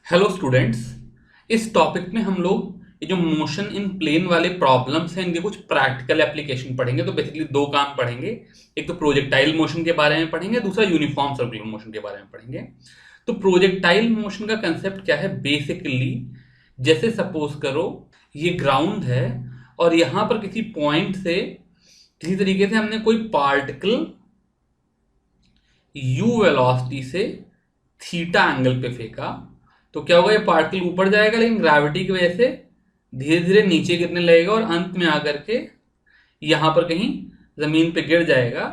Hello students. इस topic में हम लोग ये जो मोशन इन प्लेन वाले प्रॉब्लम्स हैं इनके कुछ प्रैक्टिकल एप्लीकेशन पढ़ेंगे। तो बेसिकली दो काम पढ़ेंगे, एक तो प्रोजेक्टाइल मोशन के बारे में पढ़ेंगे, दूसरा यूनिफॉर्म सर्कुलर मोशन के बारे में पढ़ेंगे। तो प्रोजेक्टाइल मोशन का कंसेप्ट क्या है? बेसिकली जैसे सपोज करो ये ग्राउंड है और यहाँ पर किसी पॉइंट से किसी तरीके से हमने कोई पार्टिकल u वेलोसिटी से थीटा एंगल पे फेंका, तो क्या होगा? ये पार्टिकल ऊपर जाएगा लेकिन ग्रेविटी की वजह से धीरे धीरे नीचे गिरने लगेगा और अंत में आकर के यहां पर कहीं जमीन पे गिर जाएगा।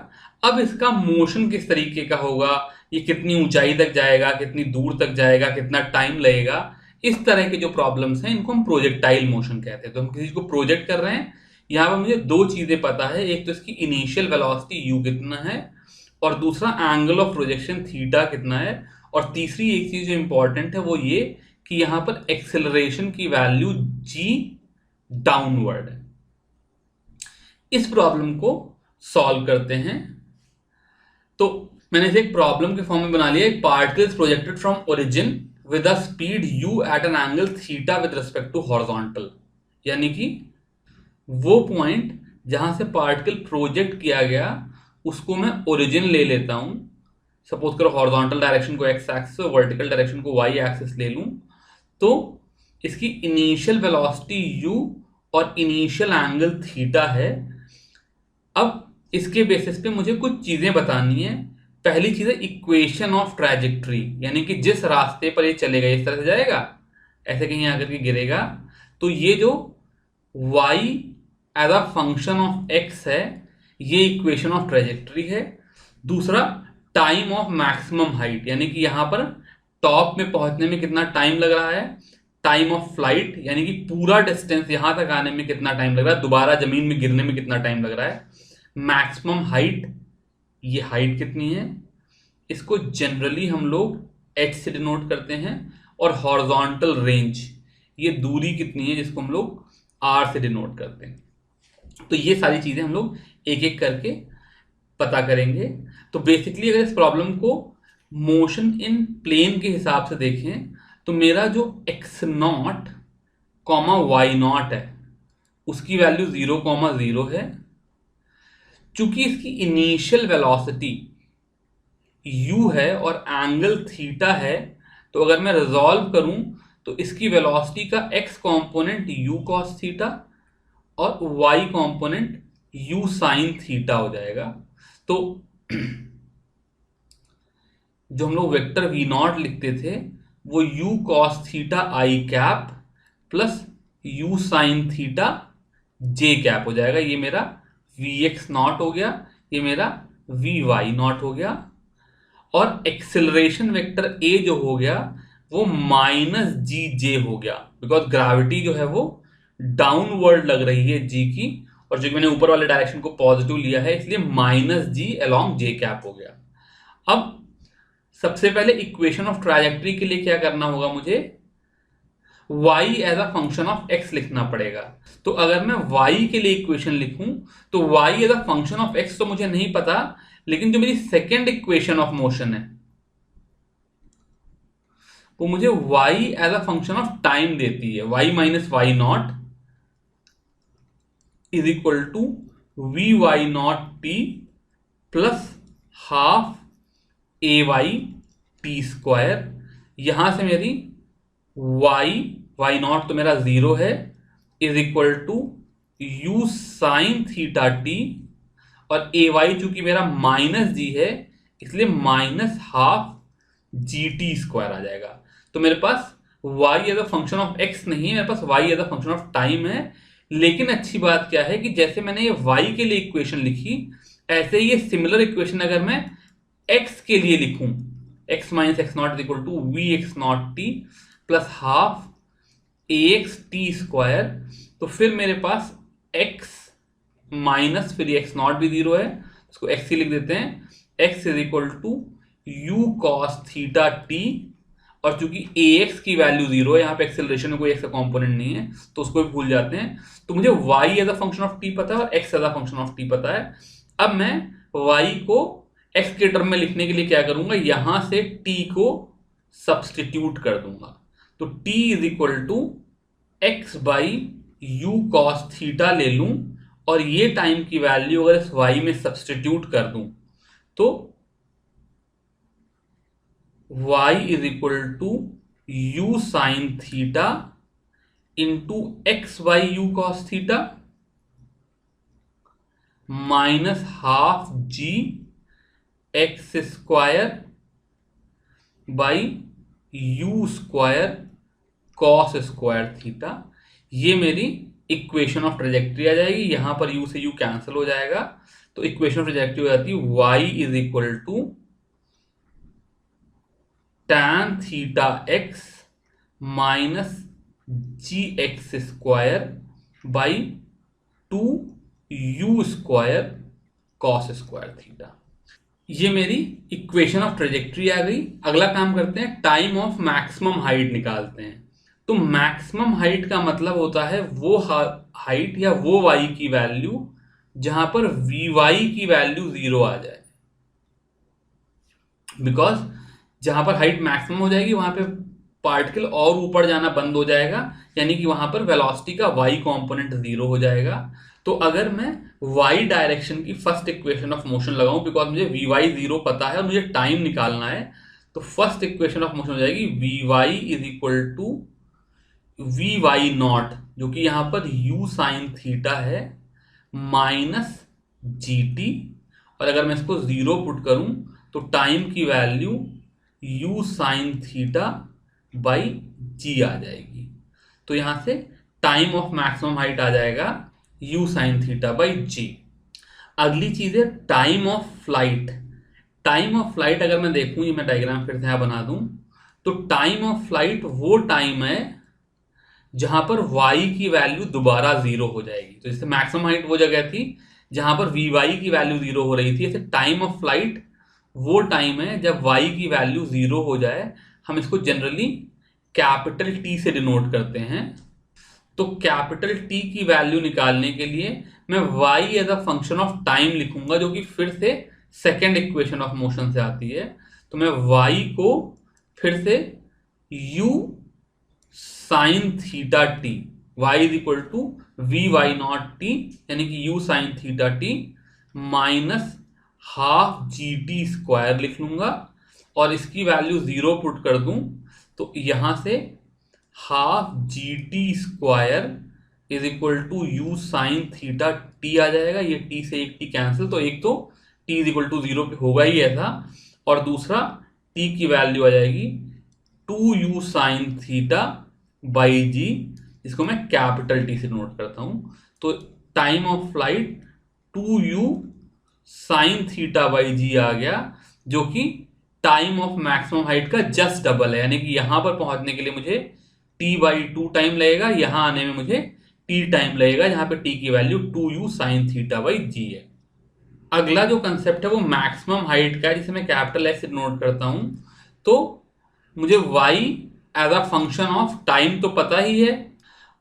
अब इसका मोशन किस तरीके का होगा, ये कितनी ऊंचाई तक जाएगा, कितनी दूर तक जाएगा, कितना टाइम लगेगा, इस तरह के जो प्रॉब्लम्स हैं इनको हम प्रोजेक्टाइल मोशन कहते हैं। तो हम किसी को प्रोजेक्ट कर रहे हैं, यहां पर मुझे दो चीजें पता है, एक तो इसकी इनिशियल वेलोसिटी u कितना है और दूसरा एंगल ऑफ प्रोजेक्शन थीटा कितना है, और तीसरी एक चीज जो इंपॉर्टेंट है वो ये कि यहां पर एक्सेलरेशन की वैल्यू g डाउनवर्ड है। इस प्रॉब्लम को सॉल्व करते हैं। तो मैंने इसे एक प्रॉब्लम के फॉर्म में बना लिया। एक particle is projected from origin with a speed u at an angle theta with respect to horizontal, यानी कि वो पॉइंट जहां से पार्टिकल प्रोजेक्ट किया गया उसको मैं ओरिजिन ले लेता हूं। सपोज करो हॉरिजॉन्टल डायरेक्शन को एक्स एक्सिस और वर्टिकल डायरेक्शन को वाई एक्सिस ले लूं, तो इसकी इनिशियल वेलोसिटी u और इनिशियल एंगल थीटा है। अब इसके बेसिस पे मुझे कुछ चीजें बतानी है। पहली चीज है इक्वेशन ऑफ ट्रैजेक्टरी, यानी कि जिस रास्ते पर ये चलेगा इस तरह से जाएगा, ऐसे कहीं आकर के गिरेगा, तो ये जो y as a function of x है ये इक्वेशन ऑफ ट्रैजेक्टरी है। दूसरा टाइम ऑफ मैक्सिमम हाइट, यानी कि यहां पर टॉप में पहुंचने में कितना टाइम लग रहा है, टाइम ऑफ फ्लाइट यानी कि पूरा डिस्टेंस यहां तक आने में कितना टाइम लग रहा है, दोबारा जमीन में गिरने में कितना टाइम लग रहा है। मैक्सिमम हाइट, ये हाइट कितनी है, इसको जनरली हम लोग h से डिनोट करते हैं। और हॉरिजॉन्टल रेंज, ये दूरी कितनी है जिसको हम लोग r से डिनोट करते हैं। तो ये सारी चीजें हम लोग एक एक करके पता करेंगे। तो बेसिकली अगर इस प्रॉब्लम को मोशन इन प्लेन के हिसाब से देखें तो मेरा जो x0 कॉमा y0 है उसकी वैल्यू 0,0 है। चूंकि इसकी इनिशियल वेलोसिटी u है और एंगल थीटा है, तो अगर मैं रिजॉल्व करूं तो इसकी वेलोसिटी का x component u cos theta और y component u sine theta हो जाएगा। तो जो हम लोग वेक्टर v0 लिखते थे वो u cos theta i cap plus u sine theta j cap हो जाएगा। ये मेरा vx नॉट हो गया, ये मेरा vy नॉट हो गया। और एक्सेलरेशन वेक्टर a जो हो गया वो माइनस जी जे हो गया, बिकॉज ग्रेविटी जो है वो डाउनवर्ड लग रही है g की, और जो मैंने ऊपर वाले डायरेक्शन को पॉजिटिव लिया है इसलिए माइनस जी अलॉन्ग जे कैप हो गया। अब सबसे पहले इक्वेशन ऑफ ट्राजेक्टरी के लिए क्या करना होगा, मुझे y as a function of x लिखना पड़ेगा। तो अगर मैं y के लिए इक्वेशन लिखूं तो y as a function of x तो मुझे नहीं पता, लेकिन जो मेरी सेकेंड इक्वेशन ऑफ मोशन है वो मुझे y as a function of time देती है। y minus y not is equal to v y not t plus half a y t square. यहां से मेरी वाई नॉट तो मेरा 0 है, is equal to u sine theta t, और a y चूंकि मेरा माइनस जी है इसलिए minus half g t square आ जाएगा। तो मेरे पास y as a function of x नहीं है, मेरे पास y as a function of time है। लेकिन अच्छी बात क्या है कि जैसे मैंने ये y के लिए इक्वेशन लिखी, ऐसे ही ये सिमिलर इक्वेशन अगर मैं x के लिए लिखूं, x minus x not is equal to v x not t plus half a x t square, तो फिर मेरे पास x माइनस फिर एक्स नॉट भी 0 है, उसको x ही लिख देते हैं, x is equal to u cos theta t, और चूंकि ax की वैल्यू 0 है, यहाँ पे एक्सेलरेशन में कोई x का कंपोनेंट नहीं है तो उसको भी भूल जाते हैं। तो मुझे y as a function of t पता है और x as a function of t पता है। अब मैं y को x के टर्म में लिखने के लिए क्या करूंगा, यहां से t को सब्सटीट्यूट कर दूंगा। तो t is equal to x by u cos theta ले लूं और ये टाइम की वैल्यू अगर इस y में सब्सटीट्यूट कर दूं तो y is equal to u sine theta into x by u cos theta minus half g x square by u square cos square theta. ये मेरी इक्वेशन ऑफ ट्रेजेक्ट्री आ जाएगी। यहां पर u से u कैंसिल हो जाएगा तो इक्वेशन ऑफ ट्रेजेक्ट्री हो जाती है y is equal to tan theta x minus g x square by two u square cos square theta. ये मेरी इक्वेशन ऑफ ट्रेजेक्ट्री आ गई। अगला काम करते हैं, टाइम ऑफ मैक्सिमम हाइट निकालते हैं। तो मैक्सिमम हाइट का मतलब होता है वो हाइट या वो y की वैल्यू जहां पर vy की वैल्यू 0 आ जाए। बिकॉज जहां पर हाइट मैक्सिमम हो जाएगी वहां पे पार्टिकल और ऊपर जाना बंद हो जाएगा, यानी कि वहां पर वेलोसिटी का y कंपोनेंट 0 हो जाएगा। तो अगर मैं y डायरेक्शन की फर्स्ट इक्वेशन ऑफ मोशन लगाऊं, बिकॉज मुझे vy 0 पता है और मुझे टाइम निकालना है, तो फर्स्ट इक्वेशन ऑफ मोशन हो जाएगी vy is equal to v y not, जो कि यहां पर u साइन थीटा है, माइनस जी टी। और अगर मैं इसको 0 पुट करूं तो टाइम की value u sine theta by g आ जाएगी। तो यहां से टाइम ऑफ मैक्सिमम हाइट आ जाएगा u sine theta by g. अगली चीज है time of flight. Time of flight अगर मैं देखूं, ये मैं डायग्राम फिर से यहां बना दूं, तो टाइम ऑफ फ्लाइट वो टाइम है जहां पर y की वैल्यू दोबारा 0 हो जाएगी। तो जैसे मैक्सिमम हाइट वो जगह थी जहां पर vy की वैल्यू 0 हो रही थी, ऐसे टाइम ऑफ फ्लाइट वो टाइम है जब y की वैल्यू 0 हो जाए। हम इसको जनरली कैपिटल T से डिनोट करते हैं। तो कैपिटल T की वैल्यू निकालने के लिए मैं y as a function of time लिखूंगा, जो कि फिर से सेकेंड इक्वेशन ऑफ मोशन से आती है। तो मैं y को फिर से u sine theta t, y is equal to v y not t, यानी कि u sine theta t minus half g t square लिख लूंगा और इसकी वैल्यू 0 पुट कर दूं तो यहां से half g t square is equal to u sine theta t आ जाएगा। ये टी से एक टी कैंसिल, तो एक तो टी इज इक्वल टू 0 पे होगा ही ऐसा, और दूसरा टी की वैल्यू आ जाएगी 2u साइन थीटा बाई जी, इसको मैं कैपिटल टी से नोट करता हूं। तो time of flight 2u sine theta by g आ गया, जो कि टाइम ऑफ मैक्सिमम हाइट का जस्ट डबल है। यानी कि यहां पर पहुंचने के लिए मुझे t बाई 2 टाइम लगेगा, यहां आने में मुझे t टाइम लगेगा, जहां पे t की value 2u sine theta by g है। अगला जो कंसेप्ट है वो मैक्सिमम हाइट का है, जिसे मैं कैपिटल एस से नोट करता हूं। तो मुझे y as a function of time तो पता ही है,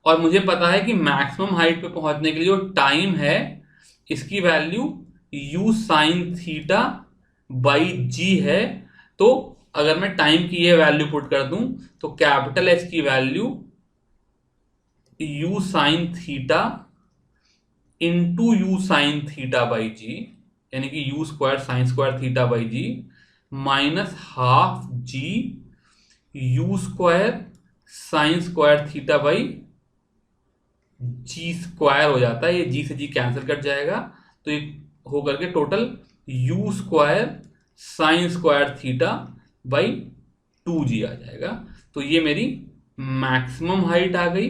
और मुझे पता है कि मैक्सिमम हाइट पे पहुंचने के लिए जो टाइम है इसकी value u sine theta by g है। तो अगर मैं टाइम की ये वैल्यू पुट कर दूं तो कैपिटल एस की value u sine theta into u sine theta by g, यानी कि u square sine square theta by g minus half g u square sine square theta by g square हो जाता है। ये जी से जी कैंसिल कट जाएगा, तो ये हो करके total you square sine square theta by 2g आ जाएगा। तो ये मेरी मैक्सिमम हाइट आ गई।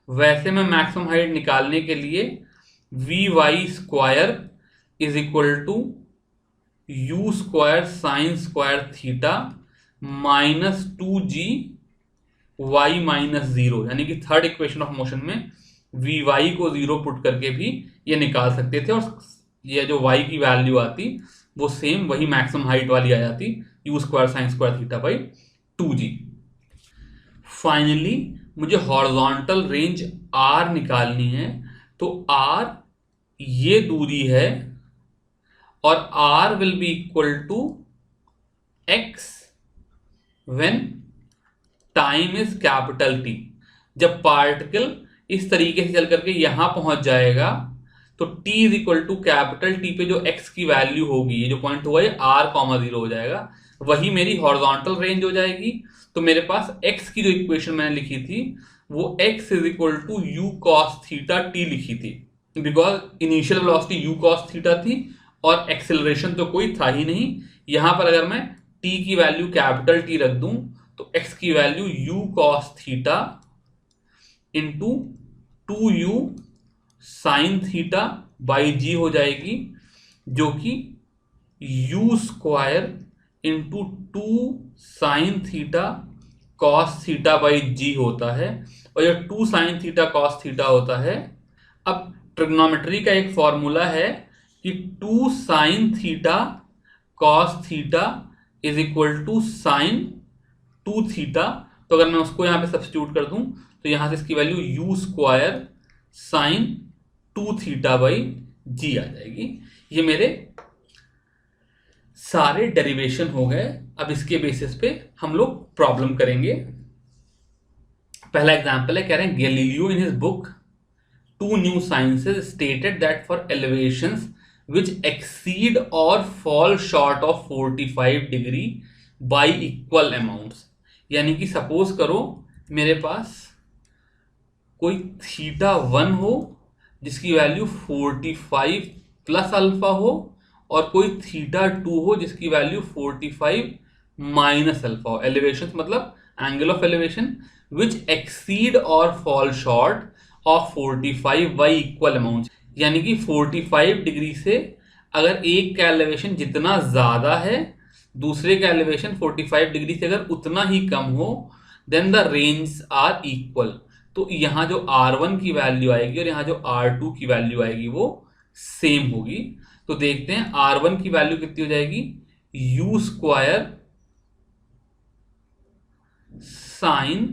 वैसे मैं मैक्सिमम हाइट निकालने के लिए v y square is equal to u square sine square theta minus 2g y minus 0, यानी कि थर्ड इक्वेशन ऑफ मोशन में वी वाई को 0 पुट करके भी ये निकाल सकते थे, और ये जो y की वैल्यू आती वो सेम वही मैक्सिमम हाइट वाली आ जाती, you square sine square theta by 2g। Finally मुझे हॉरिजॉन्टल रेंज r निकालनी है। तो r ये दूरी है और r will be equal to x when time is capital T. जब पार्टिकल इस तरीके से चल करके यहां पहुंच जाएगा तो t is equal to capital T पे जो x की वैल्यू होगी, ये जो पॉइंट हुआ है r,0 हो जाएगा, वही मेरी हॉरिजॉन्टल रेंज हो जाएगी। तो मेरे पास x की जो इक्वेशन मैंने लिखी थी वो x is equal to u cos theta t लिखी थी, because initial velocity u cos theta थी और एक्सेलरेशन तो कोई था ही नहीं। यहां पर अगर मैं t की वैल्यू कैपिटल टी रख दूं तो x की value u cos theta into 2u sine theta by g हो जाएगी, जो कि u square into 2 sine theta cos theta by g होता है। और ये 2 साइन थीटा कॉस थीटा होता है। अब ट्रिग्नोमेट्री का एक फॉर्मूला है कि 2 sine theta cos theta is equal to sine 2 theta. तो अगर मैं उसको यहां पे सब्स्टिट्यूट कर दूं तो यहां से इसकी value u square sine 2 theta by g आ जाएगी। ये मेरे सारे डेरिवेशन हो गए। अब इसके बेसिस पे हम लोग प्रॉब्लम करेंगे। पहला एग्जांपल है, कह रहे हैं Galileo in his book two new sciences stated that for elevations which exceed or fall short of 45 degree by equal amounts। यानी कि सपोज करो मेरे पास कोई थीटा 1 हो जिसकी वैल्यू 45 प्लस अल्फा हो और कोई थीटा 2 हो जिसकी वैल्यू 45 माइनस अल्फा हो। एलिवेशन मतलब angle of elevation which exceed और fall short of 45 by equal amount. यानी कि 45 डिग्री से अगर एक का एलिवेशन जितना ज्यादा है दूसरे का एलिवेशन 45 डिग्री से अगर उतना ही कम हो then the range are equal. तो यहां जो R1 की वैल्यू आएगी और यहां जो R2 की वैल्यू आएगी वो सेम होगी। तो देखते हैं R1 की वैल्यू कितनी हो जाएगी, u square sine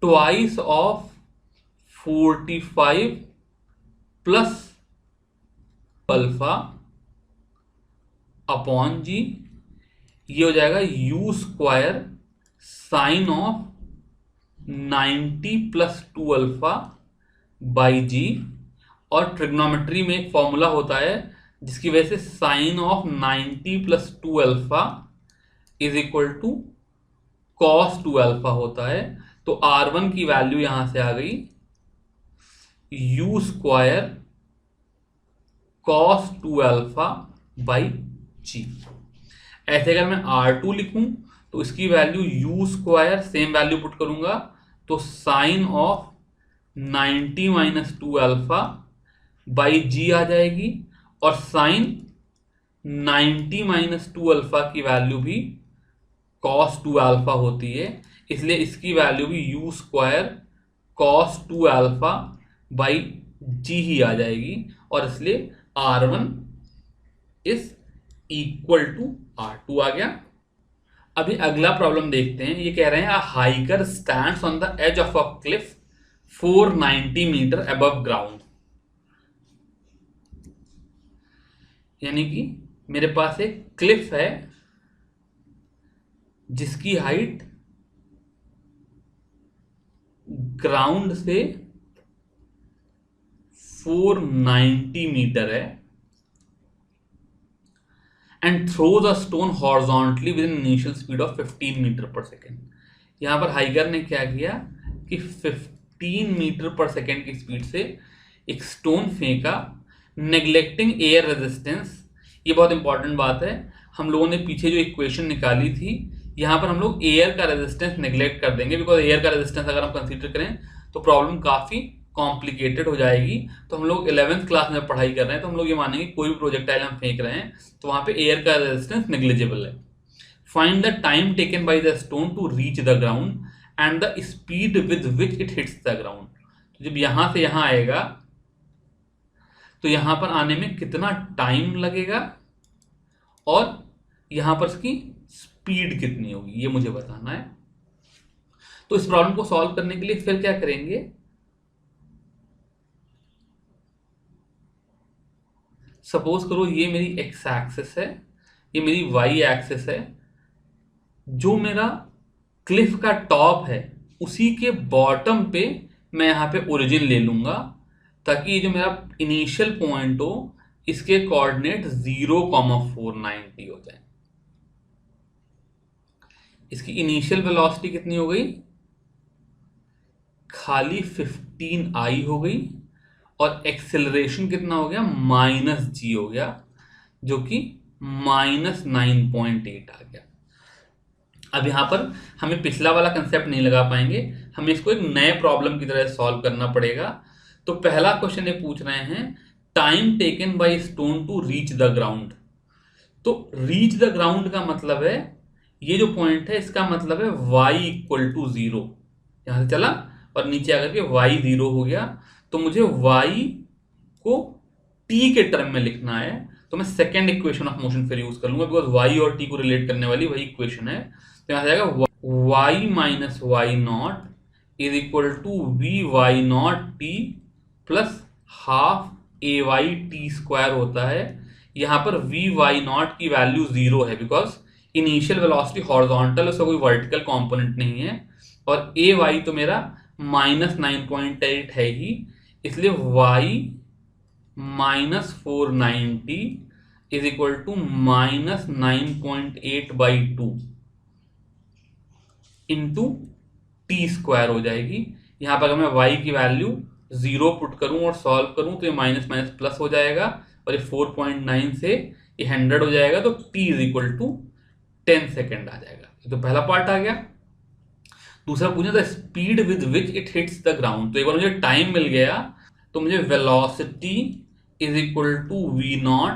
twice of 45 plus alpha upon g. ये हो जाएगा u square sine of 90 plus 2 alpha by g. और ट्रिग्नोमेट्री में एक फॉर्मूला होता है जिसकी वजह से sine of 90 plus 2 alpha is equal to cos 2 alpha होता है। तो R1 की वैल्यू यहां से आ गई u square cos 2 alpha by g. ऐसे अगर मैं R2 लिखूं तो इसकी value u square same value put करूंगा तो sine of 90 minus 2 alpha by g आ जाएगी। और साइन 90 माइनस 2 अल्फा की वैल्यू भी कॉस 2 अल्फा होती है, इसलिए इसकी वैल्यू भी u square cos 2 alpha by g ही आ जाएगी। और इसलिए R1 is equal to R2 आ गया। अभी अगला प्रॉब्लम देखते हैं। ये कह रहे हैं a hiker stands on the edge of a cliff 490 metre above ground. यानी कि मेरे पास एक क्लिफ है जिसकी हाइट ग्राउंड से 490 मीटर है and throws a stone horizontally with initial speed of 15 meter पर सेकेंड। यहां पर हाइकर ने क्या किया कि 15 मीटर पर सेकेंड की स्पीड से एक स्टोन फेंका नेग्लेक्टिंग एयर रेजिस्टेंस। ये बहुत इंपॉर्टेंट बात है। हम लोगों ने पीछे जो इक्वेशन निकाली थी यहां पर हम लोग एयर का रेजिस्टेंस नेग्लेक्ट कर देंगे, बिकॉज एयर का रेजिस्टेंस अगर हम कंसीडर करें तो प्रॉब्लम काफी कॉम्प्लिकेटेड हो जाएगी। तो हम लोग 11th क्लास में पढ़ाई कर रहे हैं तो हम लोग ये मानेंगे कोई भी प्रोजेक्टाइल हम फेंक रहे हैं तो वहां पे एयर का रेजिस्टेंस नेग्लिजिबल है। Find the time taken by the stone to reach the ground and the speed with which it hits the ground. तो जब यहां से यहां आएगा तो यहां पर आने में कितना टाइम लगेगा और यहां पर इसकी स्पीड कितनी होगी ये मुझे बताना है। तो इस प्रॉब्लम को सॉल्व करने के लिए फिर क्या करेंगे, सपोज करो ये मेरी एक्स एक्सिस है, ये मेरी वाई एक्सिस है, जो मेरा क्लिफ का टॉप है उसी के बॉटम पे मैं यहाँ पे ओरिजिन ले लूंगा, ताकि ये जो मेरा इनिशियल पॉइंट हो इसके कोऑर्डिनेट 0,490 हो जाए। इसकी इनिशियल वेलोसिटी कितनी हो गई, खाली 15i हो गई, और एक्सेलरेशन कितना हो गया, -g हो गया, जो कि -9.8 आ गया। अब यहां पर हमें पिछला वाला कंसेप्ट नहीं लगा पाएंगे, हमें इसको एक नए प्रॉब्लम की तरह सॉल्व करना पड़ेगा। तो पहला क्वेश्चन ये पूछ रहे हैं, time taken by stone to reach the ground. तो रीच द ग्राउंड का मतलब है, ये जो पॉइंट है इसका मतलब है y इक्वल टू 0, यहां से चला और नीचे आकर के y 0 हो गया। तो मुझे y को t के टर्म में लिखना है, तो मैं सेकेंड इक्वेशन ऑफ मोशन फिर यूज कर लूंगा, बिकॉज y और t को रिलेट करने वाली वही इक्वेशन है। तो यहां से आएगा y minus y not is equal to v y not t plus half a y t square होता है। यहां पर वी वाई नॉट की वैल्यू 0 है, बिकॉज इनिशियल वेलोसिटी हॉरिजॉन्टल, उसका कोई वर्टिकल कंपोनेंट नहीं है, और ए वाई तो मेरा -9.8 है ही, इसलिए y -490 is equal to -9.8/2 into t square हो जाएगी। यहां पर अगर मैं y की वैल्यू 0 पुट करूं और सॉल्व करूं तो ये माइनस माइनस प्लस हो जाएगा, और ये 4.9 से ये 100 हो जाएगा, तो t is equal to 10 second आ जाएगा। तो पहला पार्ट आ गया। दूसरा पूछा था speed with which it hits the ground. तो एक बार मुझे टाइम मिल गया, तो मुझे velocity is equal to v naught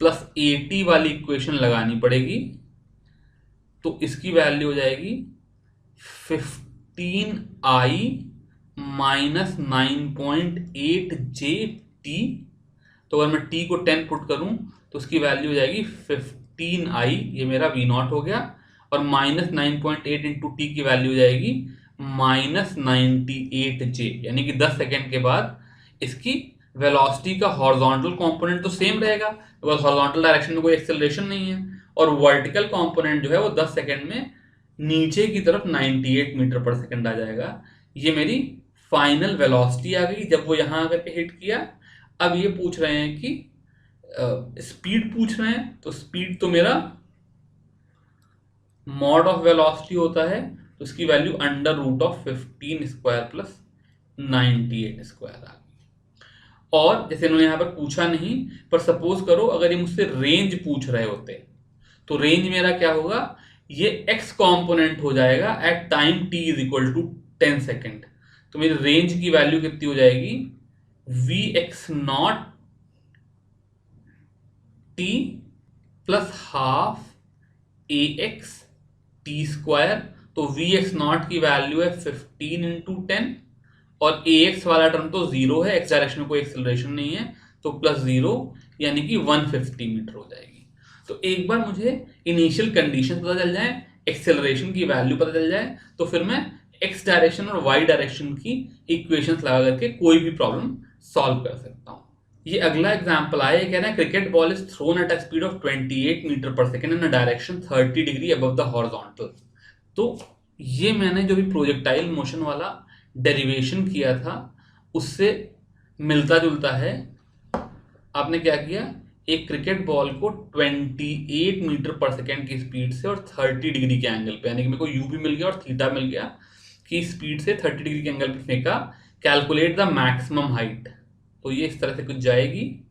plus a t वाली इक्वेशन लगानी पड़ेगी। तो इसकी वैल्यू हो जाएगी 15i माइनस 9.8j तो अगर मैं t को 10 पुट करूं तो उसकी वैल्यू हो जाएगी 15i, ये मेरा v नॉट हो गया, और -9.8 इंटू टी की वैल्यू हो जाएगी -98j, यानी कि 10 सेकेंड के बाद इसकी वेलोसिटी का हॉरिजॉन्टल कंपोनेंट तो सेम रहेगा, बिकॉज हॉरिजॉन्टल डायरेक्शन में कोई एक्सेलरेशन नहीं है, और वर्टिकल कंपोनेंट जो है वो 10 सेकेंड में नीचे की तरफ 98 मीटर पर सेकेंड आ जाएगा। ये मेरी फाइनल वेलोसिटी आ गई जब वो यहां आकर के हिट किया। अब ये पूछ रहे हैं कि स्पीड पूछ रहे हैं, तो स्पीड तो मेरा मॉड ऑफ वेलोसिटी होता है, तो इसकी वैल्यू √15 स्क्वायर प्लस 98 स्क्वायर आ गई। और जैसे इन्होंने यहां पर पूछा नहीं, पर सपोज करो अगर ये मुझसे रेंज पूछ रहे होते, तो रेंज मेरा क्या होगा, ये x कॉम्पोनेंट हो जाएगा at time t is equal to 10 second. तो मेरी रेंज की वैल्यू कितनी हो जाएगी, vx not t plus half ax t square. तो vx नॉट की वैल्यू है 15 इंटू 10, और ax वाला टर्म तो 0 है, x डायरेक्शन में कोई एक्सेलरेशन नहीं है, तो प्लस 0 यानी कि 150 मीटर हो जाएगी। तो एक बार मुझे इनिशियल कंडीशन पता चल जाए, एक्सेलरेशन की वैल्यू पता चल जाए, तो फिर मैं x डायरेक्शन और y डायरेक्शन की इक्वेशंस लगा करके कोई भी प्रॉब्लम सॉल्व कर सकता हूं। ये अगला एग्जांपल आया, ये कह रहे हैं cricket ball is thrown at a speed of 28 metre पर second in a direction 30 degree above the horizontal. तो ये मैंने जो भी प्रोजेक्टाइल मोशन वाला डेरिवेशन किया था उससे मिलता जुलता है। आपने क्या किया, एक क्रिकेट बॉल को 28 मीटर पर सेकेंड की स्पीड से और 30 डिग्री के एंगल पे, यानी कि मेरे को यू भी मिल गया और थीटा मिल गया, की स्पीड से 30 डिग्री के एंगल पे फेंका। Calculate the maximum height. तो ये इस तरह से कुछ जाएगी।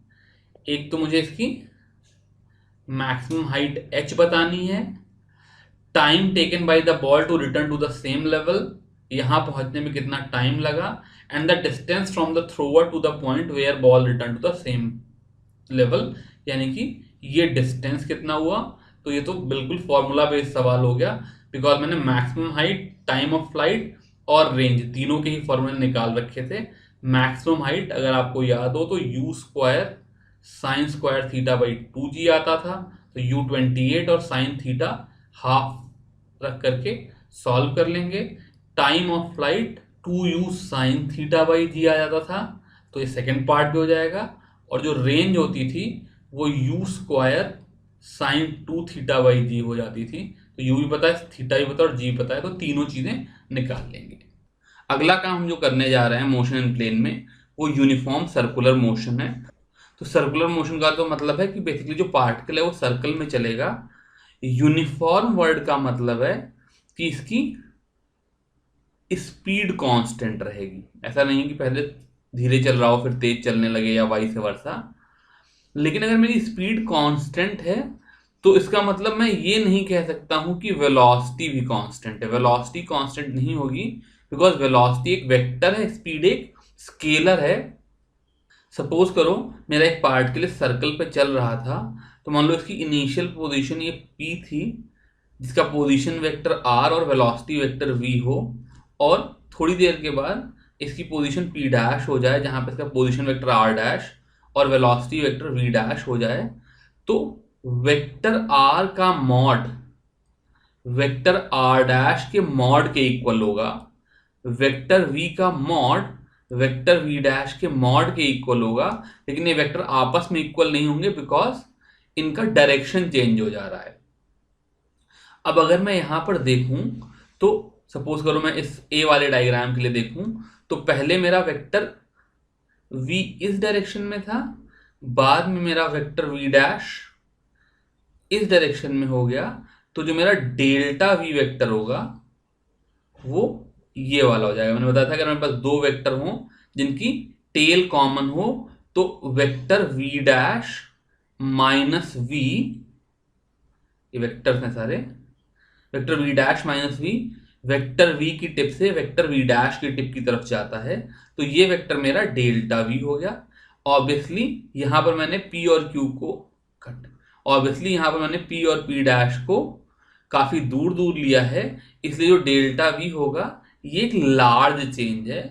एक तो मुझे इसकी मैक्सिमम हाइट h बतानी है, time taken by the ball to return to the same level, यहां पहुंचने में कितना टाइम लगा, and the distance from the thrower to the point where ball return to the same level, यानी कि ये डिस्टेंस कितना हुआ। तो ये तो बिल्कुल फॉर्मूला बेस्ड सवाल हो गया, बिकॉज मैंने maximum height, time of flight और रेंज तीनों के ही फॉर्मूले निकाल रखे थे। मैक्सिमम हाइट अगर आपको याद हो तो u square sine square theta by 2g आता था, तो u28 और साइन थीटा हाफ रख करके सॉल्व कर लेंगे। Time of flight 2u sine theta by g आ जाता था, तो ये सेकेंड पार्ट भी हो जाएगा। और जो रेंज होती थी वो u square sine 2 theta by g हो जाती थी। तो यू भी पता है, थीटा भी पता है और जी पता है, तो तीनों चीजें निकाल लेंगे। अगला काम हम जो करने जा रहे हैं मोशन इन प्लेन में, वो यूनिफॉर्म सर्कुलर मोशन है। तो सर्कुलर मोशन का तो मतलब है कि बेसिकली जो पार्टिकल है वो सर्कल में चलेगा। यूनिफॉर्म वर्ड का मतलब है कि इसकी स्पीड कांस्टेंट रहेगी। ऐसा नहीं है कि पहले धीरे चल रहा हो फिर तेज चलने लगे या वाइस वर्सा। लेकिन अगर मेरी स्पीड कांस्टेंट है तो इसका मतलब मैं ये नहीं कह सकता हूं कि वेलोसिटी भी कांस्टेंट है। वेलोसिटी कांस्टेंट नहीं होगी, बिकॉज वेलोसिटी एक वेक्टर है, स्पीड एक स्केलर है। सपोज करो मेरा एक पार्टिकल सर्कल पे चल रहा था, तो मान लो इसकी इनिशियल पोजीशन ये P थी, जिसका पोजीशन वेक्टर R और वेलोसिटी वेक्टर V हो, और थोड़ी देर के बाद इसकी पोजीशन P डैश हो जाए, जहां पे इसका पोजीशन वेक्टर R डैश और वेलोसिटी वेक्टर V डैश हो जाए, तो वेक्टर R का मॉड वेक्टर R डैश के मॉड के इक्वल होगा, वेक्टर V का मॉड वेक्टर V डैश के मॉड के इक्वल होगा। लेकिन ये वेक्टर आपस में इक्वल नहीं होंगे, बिकॉज इनका डायरेक्शन चेंज हो जा रहा है। अब अगर मैं यहां पर देखूं, तो सपोज करो मैं इस ए वाले डायग्राम के लिए देखूं, तो पहले मेरा वेक्टर V इस डायरेक्शन में था, बाद में मेरा वेक्टर V डैश इस डायरेक्शन में हो गया। तो जो मेरा डेल्टा V वेक्टर होगा वो ये वाला हो जाएगा। मैंने बताया था अगर मेरे पास दो वेक्टर हो जिनकी टेल कॉमन हो, तो vector V dash minus V, ये वेक्टर्स हैं सारे, vector V dash minus V vector V की टिप से वेक्टर V डैश की टिप की तरफ जाता है, तो ये वेक्टर मेरा डेल्टा V हो गया। ऑब्वियसली यहां पर मैंने P और Q को ऑब्वियसली यहां पर मैंने P और P डैश को काफी दूर दूर लिया है, इसलिए जो डेल्टा V होगा ये एक लार्ज चेंज है।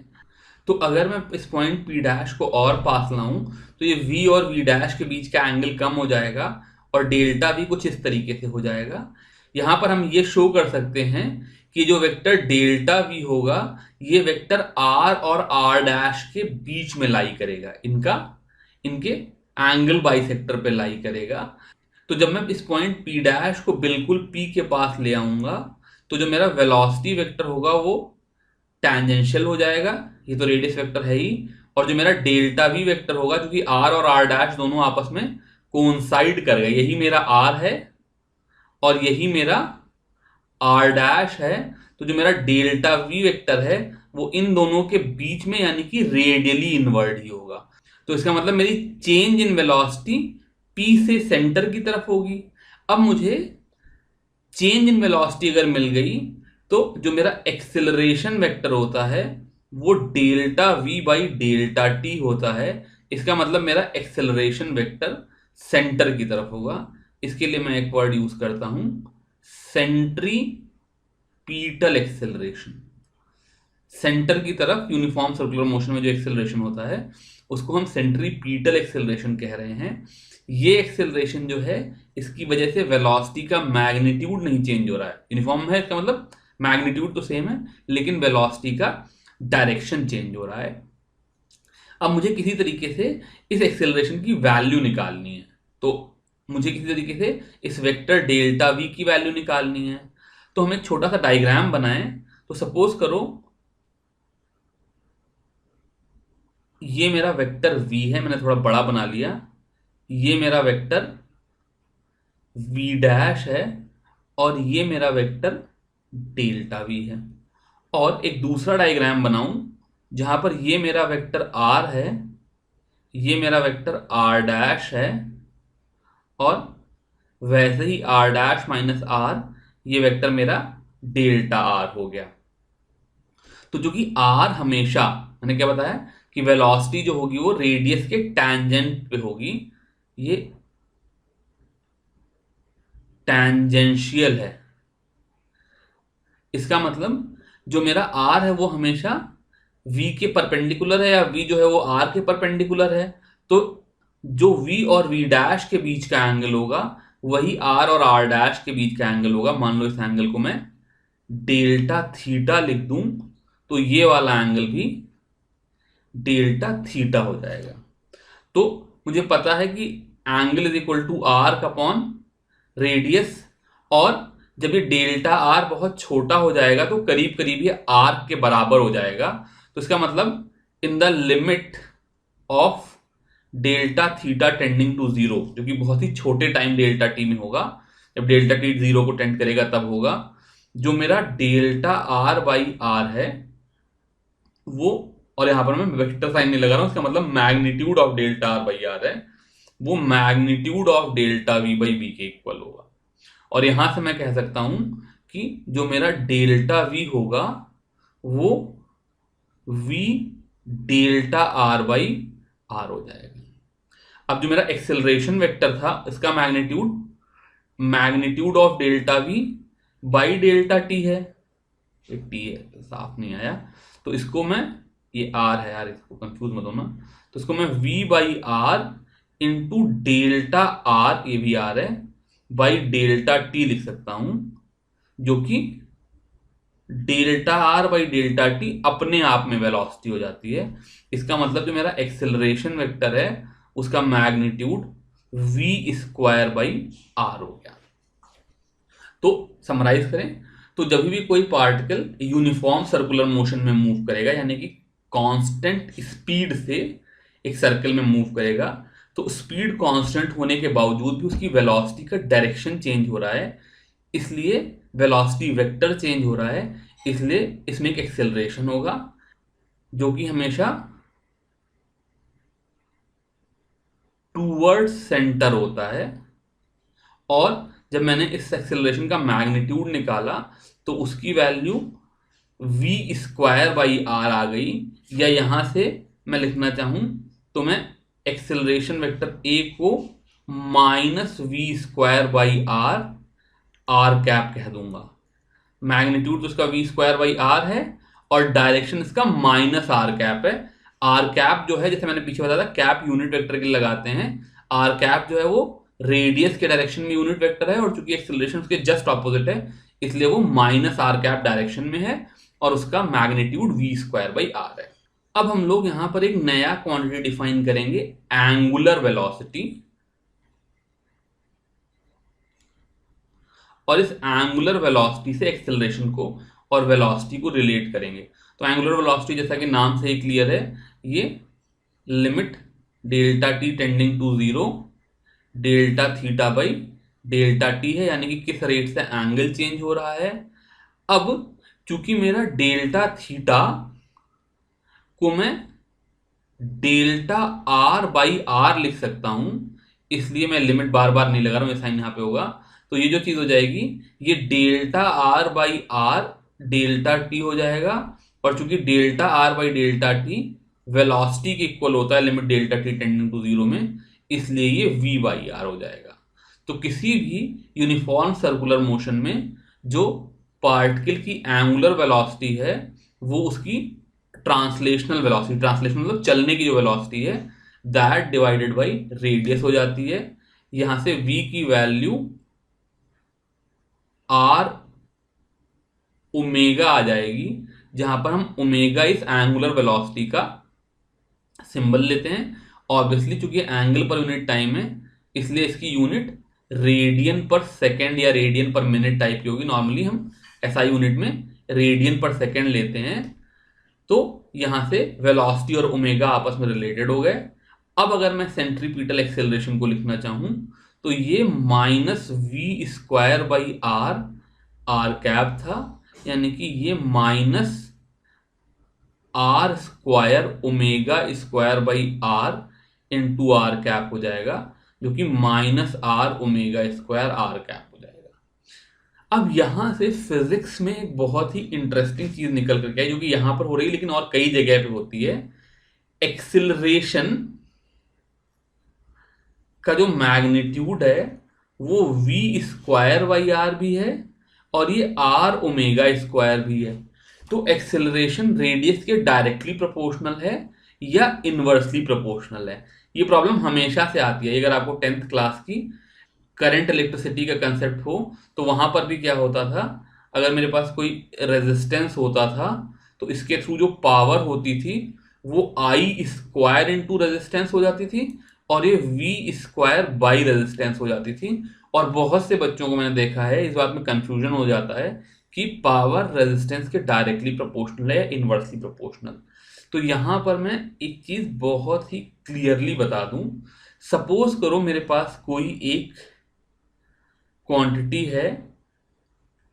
तो अगर मैं इस पॉइंट P डैश को और पास लाऊं, तो ये V और V डैश के बीच का एंगल कम हो जाएगा और डेल्टा V कुछ इस तरीके से हो जाएगा। यहां पर हम ये शो कर सकते हैं कि जो वेक्टर डेल्टा V होगा ये वेक्टर R और R डैश के बीच में लाई करेगा, इनके एंगल बाइसेक्टर पे लाई करेगा। तो जब मैं इस पॉइंट P डैश को बिल्कुल P के पास ले आऊंगा, तो जो मेरा वेलोसिटी वेक्टर होगा वो टैंजेंशियल हो जाएगा, ये तो रेडियस वेक्टर है ही। और जो मेरा डेल्टा V वेक्टर होगा, क्योंकि R और R डैश दोनों आपस में कोइंसाइड कर गए, यही मेरा R है और यही मेरा R डैश है, तो जो मेरा डेल्टा V वेक्टर है वो इन दोनों के बीच में यानी कि रेडियली इनवर्ड ही होगा। तो इसका मतलब मेरी चेंज इन वेलोसिटी P से सेंटर की तरफ होगी। अब मुझे चेंज इन वेलोसिटी अगर मिल गई, तो जो मेरा एक्सेलरेशन वेक्टर होता है वो delta V by delta T होता है। इसका मतलब मेरा एक्सेलरेशन वेक्टर सेंटर की तरफ होगा। इसके लिए मैं एक वर्ड यूज करता हूं, सेंट्रीपीटल एक्सेलरेशन। सेंटर की तरफ यूनिफॉर्म सर्कुलर मोशन में जो एक्सेलरेशन होता है उसको हम सेंट्रीपीटल एक्सेलरेशन कह रहे हैं। ये एक्सेलरेशन जो है इसकी वजह से वेलोसिटी का मैग्नीट्यूड नहीं चेंज हो रहा है। यूनिफॉर्म है इसका मतलब मैग्नीट्यूड तो सेम है, लेकिन वेलोसिटी का डायरेक्शन चेंज हो रहा है। अब मुझे किसी तरीके से इस एक्सेलरेशन की वैल्यू निकालनी है, तो मुझे किसी तरीके से इस वेक्टर डेल्टा V की वैल्यू निकालनी है। तो हम एक छोटा सा डायग्राम बनाएं। तो सपोज करो ये मेरा वेक्टर V है, मैंने थोड़ा बड़ा बना लिया। ये मेरा वेक्टर V डैश है और ये मेरा वेक्टर डेल्टा V है। और एक दूसरा डायग्राम बनाऊं जहां पर ये मेरा वेक्टर R है, ये मेरा वेक्टर R डैश है, और वैसे ही R डैश माइनस R ये वेक्टर मेरा डेल्टा R हो गया। तो जो कि R हमेशा, मैंने क्या बताया कि वेलोसिटी जो होगी वो रेडियस के टैंजेंट पे होगी, ये टैंजेंशियल है। इसका मतलब जो मेरा R है वो हमेशा V के परपेंडिकुलर है, या V जो है वो R के परपेंडिकुलर है। तो जो V और V डैश के बीच का एंगल होगा वही R और R डैश के बीच का एंगल होगा। मान लो इस एंगल को मैं डेल्टा थीटा लिख दूं, तो ये वाला एंगल भी डेल्टा थीटा हो जाएगा। तो मुझे पता है कि angle is equal to R का अपॉन रेडियस, और जब ये डेल्टा आर बहुत छोटा हो जाएगा तो करीब करीब ये आर के बराबर हो जाएगा। तो इसका मतलब in the limit of delta theta tending to zero, जो कि बहुत ही छोटे टाइम डेल्टा टी में होगा, जब डेल्टा टी जीरो को टेंड करेगा तब होगा, जो मेरा डेल्टा आर बाई आर है वो, और यहां पर मैं वेक्टर साइन नहीं लगा रहा हूं, इसका मतलब magnitude of delta r by r है, वो magnitude of delta v by v के इक्वल होगा। और यहां से मैं कह सकता हूं कि जो मेरा डेल्टा वी होगा वो v delta r by r हो जाएगा। अब जो मेरा एक्सेलरेशन वेक्टर था इसका magnitude of delta v by delta t है, टी है तो साफ नहीं आया, तो इसको मैं, ये आर है यार, इसको कंफ्यूज मत होना, तो इसको मैं v by r into delta r, ये भी आर है, बाई डेल्टा टी लिख सकता हूं, जो कि delta r by delta T अपने आप में वेलोसिटी हो जाती है। इसका मतलब जो मेरा एक्सेलरेशन वेक्टर है उसका magnitude v square by r हो गया। तो समराइज करें तो जब भी कोई पार्टिकल यूनिफॉर्म सर्कुलर मोशन में मूव करेगा, यानी कि कांस्टेंट स्पीड से एक सर्कल में मूव करेगा, तो स्पीड कांस्टेंट होने के बावजूद भी उसकी वेलोसिटी का डायरेक्शन चेंज हो रहा है, इसलिए वेलोसिटी वेक्टर चेंज हो रहा है, इसलिए इसमें एक एक्सेलरेशन होगा जो कि हमेशा टूवर्ड सेंटर होता है। और जब मैंने इस एक्सेलरेशन का मैग्नीट्यूड निकाला तो उसकी value v square by r आ गई, या यहां से मैं लिखना चाहूं तो मैं एक्सेलरेशन वेक्टर a को minus v square by r r cap कह दूंगा। मैग्नीट्यूड तो इसका v स्क्वायर बाई आर है और डायरेक्शन इसका माइनस आर कैप है। आर कैप जो है, जैसे मैंने पीछे बताया था, कैप यूनिट वेक्टर के लिए लगाते हैं, आर कैप जो है वो रेडियस के डायरेक्शन में यूनिट वेक्टर है, और चूंकि एक्सेलरेशन उसके जस्ट ऑपोजिट है इसलिए वो माइनस आर कैप डायरेक्शन में है, और उसका magnitude v square by r है। अब हम लोग यहां पर एक नया क्वांटिटी डिफाइन करेंगे, एंगुलर वेलोसिटी, और इस एंगुलर वेलोसिटी से एक्सेलरेशन को और वेलोसिटी को रिलेट करेंगे। तो एंगुलर वेलोसिटी जैसा कि नाम से ही क्लियर है, ये limit delta t tending to zero delta theta by delta t है, यानी कि किस रेट से एंगल चेंज हो रहा है। अब चूंकि मेरा डेल्टा थीटा को मैं डेल्टा आर बाई आर लिख सकता हूं, इसलिए मैं लिमिट बार बार नहीं लगा रहा हूं, ये साइन यहां पे होगा, तो ये जो चीज हो जाएगी ये delta r by r delta t हो जाएगा, और चूंकि delta r by delta t velocity के इक्वल होता है limit delta t tending to zero में, इसलिए ये v बाई आर हो जाएगा। तो किसी भी यूनिफॉर्म सर्कुलर मोशन में जो पार्टिकल की एंगुलर वेलोसिटी है वो उसकी ट्रांसलेशनल वेलोसिटी, ट्रांसलेशनल मतलब चलने की जो वेलोसिटी है, दैट डिवाइडेड बाई रेडियस हो जाती है। यहां से v की वैल्यू r ओमेगा आ जाएगी, जहां पर हम ओमेगा इस एंगुलर वेलोसिटी का सिंबल लेते हैं। ऑब्वियसली चूंकि एंगल पर यूनिट टाइम है इसलिए इसकी यूनिट रेडियन पर सेकेंड या रेडियन पर मिनट टाइप की होगी। नॉर्मली हम SI यूनिट में रेडियन पर सेकेंड लेते हैं। तो यहां से वेलोसिटी और ओमेगा आपस में रिलेटेड हो गए। अब अगर मैं सेंट्रीपिटल एक्सेलरेशन को लिखना चाहूं तो ये minus v square by r r cap था, यानी कि ये minus r square omega square by r into r cap हो जाएगा, जो कि minus r omega square r cap हो जाएगा। अब यहां से फिजिक्स में एक बहुत ही इंटरेस्टिंग चीज निकल करके आई, जो कि यहां पर हो रही है लेकिन और कई जगह पे होती है। एक्सिलरेशन का जो मैग्नीट्यूड है वो वी स्क्वायर बाई आर भी है और ये आर ओमेगा स्क्वायर भी है। तो एक्सेलरेशन रेडियस के डायरेक्टली प्रोपोर्शनल है या इनवर्सली प्रोपोर्शनल है। ये प्रॉब्लम हमेशा से आती है। अगर आपको 10th क्लास की करंट इलेक्ट्रिसिटी का कंसेप्ट हो तो वहां पर भी क्या होता था, अगर मेरे पास कोई रेजिस्टेंस होता था तो इसके थ्रू जो पावर होती थी वो आई स्क्वायर इंटू रेजिस्टेंस हो जाती थी और ये वी स्क्वायर बाई रेजिस्टेंस हो जाती थी, और बहुत से बच्चों को मैंने देखा है इस बात में कंफ्यूजन हो जाता है कि पावर रेजिस्टेंस के डायरेक्टली प्रोपोर्शनल है या इनवर्सली प्रोपोर्शनल। तो यहां पर मैं एक चीज बहुत ही क्लियरली बता दूं। सपोज करो मेरे पास कोई एक क्वांटिटी है,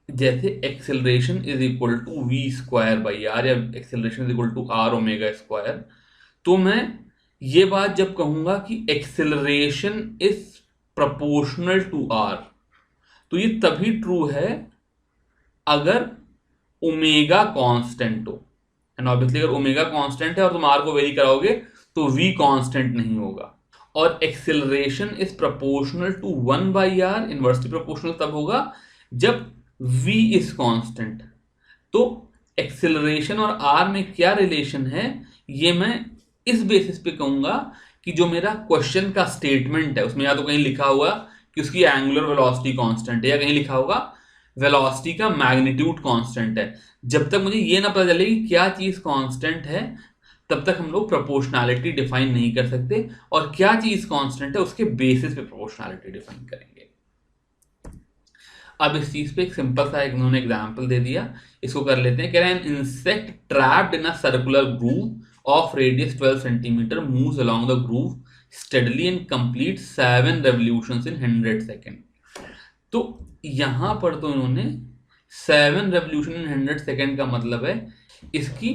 जैसे acceleration is equal to v square by r, या acceleration is equal to r omega square. तो मैं ये बात जब कहूंगा कि acceleration is proportional to r, तो ये तभी ट्रू है अगर ओमेगा कांस्टेंट हो। एंड ऑब्वियसली अगर ओमेगा कांस्टेंट है और तुम आर को वेरी कराओगे तो वी कांस्टेंट नहीं होगा। और acceleration is proportional to 1 by r, inversely proportional तब होगा जब v इज कांस्टेंट। तो एक्सेलरेशन और r में क्या रिलेशन है, ये मैं इस बेसिस पे कहूंगा कि जो मेरा क्वेश्चन का स्टेटमेंट है उसमें या तो कहीं लिखा हुआ कि उसकी एंगुलर वेलोसिटी कांस्टेंट है, या कहीं लिखा होगा वेलोसिटी का मैग्नीट्यूड कांस्टेंट है। जब तक मुझे ये ना पता चले कि क्या चीज कांस्टेंट है, तब तक हम लोग प्रोपोर्शनैलिटी डिफाइन नहीं कर सकते, और क्या चीज कांस्टेंट है उसके बेसिस पे प्रोपोर्शनैलिटी डिफाइन करेंगे। अब इस चीज पे एक सिंपल सा एक उन्होंने एग्जांपल दे दिया, इसको कर लेते हैं। कह रहे हैं an insect trapped in a circular groove of radius 12 centimetre moves along the groove steadily and complete 7 revolutions in 100 second. तो यहां पर तो इन्होंने 7 रेवोल्यूशन इन 100 सेकेंड का मतलब है इसकी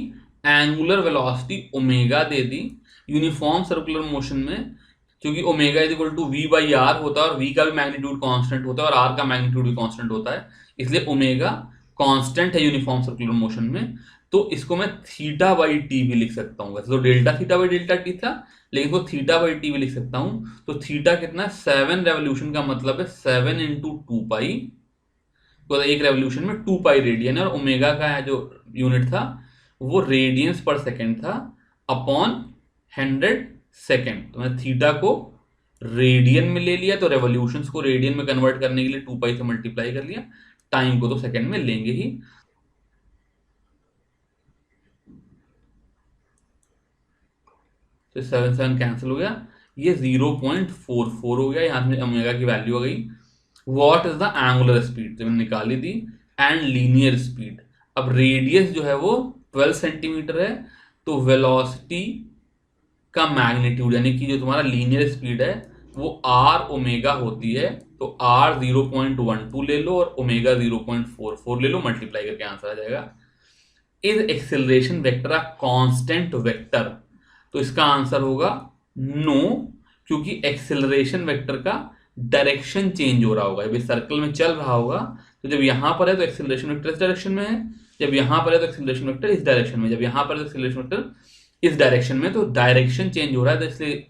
एंगुलर वेलोसिटी ओमेगा दे दी। यूनिफॉर्म सर्कुलर मोशन में क्योंकि omega is equal to V by R होता है और वी का भी मैग्नीट्यूड कांस्टेंट होता है और आर का मैग्नीट्यूड भी कांस्टेंट होता है, इसलिए ओमेगा कांस्टेंट है यूनिफॉर्म सर्कुलर मोशन में। तो इसको मैं थीटा बाई टी भी लिख सकता हूँ। वैसे तो delta theta by delta T था, लेकिन इसको थीटा बाई टी भी लिख सकता हूँ। तो थीटा कितना, 7 रेवोल्यूशन का मतलब है 7 इंटू 2 पाई, तो एक रेवोल्यूशन में 2 पाई रेडियन है, और ओमेगा का जो यूनिट था वो रेडियंस पर सेकेंड था अपॉन 100 सेकेंड। तो मैंने थीटा को रेडियन में ले लिया, तो रेवोल्यूशंस को रेडियन में कन्वर्ट करने के लिए 2 पाई से मल्टीप्लाई कर लिया, टाइम को तो सेकेंड में लेंगे ही। तो 7 7 कैंसिल हो गया, ये 0.44 हो गया, यहां से ओमेगा की वैल्यू आ गई। What is the angular speed, तो मैंने निकाली दी, एंड लीनियर स्पीड। अब रेडियस जो है वो 12 सेंटीमीटर है, तो वेलोसिटी का मैग्नीट्यूड यानी कि जो तुम्हारा लीनियर स्पीड है वो आर ओमेगा होती है, तो आर 0.12 ले लो और ओमेगा 0.44 ले लो, मल्टीप्लाई करके आंसर आ जाएगा। Is acceleration vector a constant vector, तो इसका आंसर होगा नो, क्योंकि एक्सेलरेशन वेक्टर का डायरेक्शन चेंज हो रहा होगा। जब सर्कल में चल रहा होगा तो जब यहां पर है तो एक्सेलरेशन वेक्टर इस डायरेक्शन में है, जब यहां पर है तो एक्सेलरेशन वेक्टर इस डायरेक्शन में, जब यहां पर है तो एक्सेलरेशन वेक्टर इस डायरेक्शन में, तो डायरेक्शन चेंज हो रहा है, इसलिए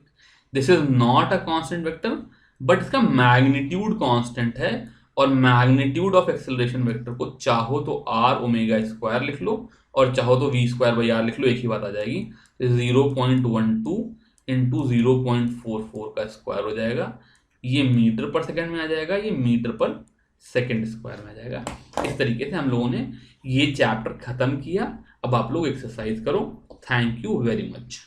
this is not a constant vector, but इसका मैग्नीट्यूड कांस्टेंट है। और मैग्नीट्यूड ऑफ एक्सेलरेशन वेक्टर को चाहो तो आर ओमेगा स्क्वायर लिख लो और चाहो तो वी स्क्वायर बाई आर लिख लो, एक ही बात आ जाएगी। 0.12 इंटू 0.44 का स्क्वायर हो जाएगा, ये मीटर पर सेकंड में आ जाएगा, ये मीटर पर सेकंड स्क्वायर में आ जाएगा। इस तरीके से हम लोगों ने ये चैप्टर खत्म किया। अब आप लोग एक्सरसाइज करो। Thank you very much.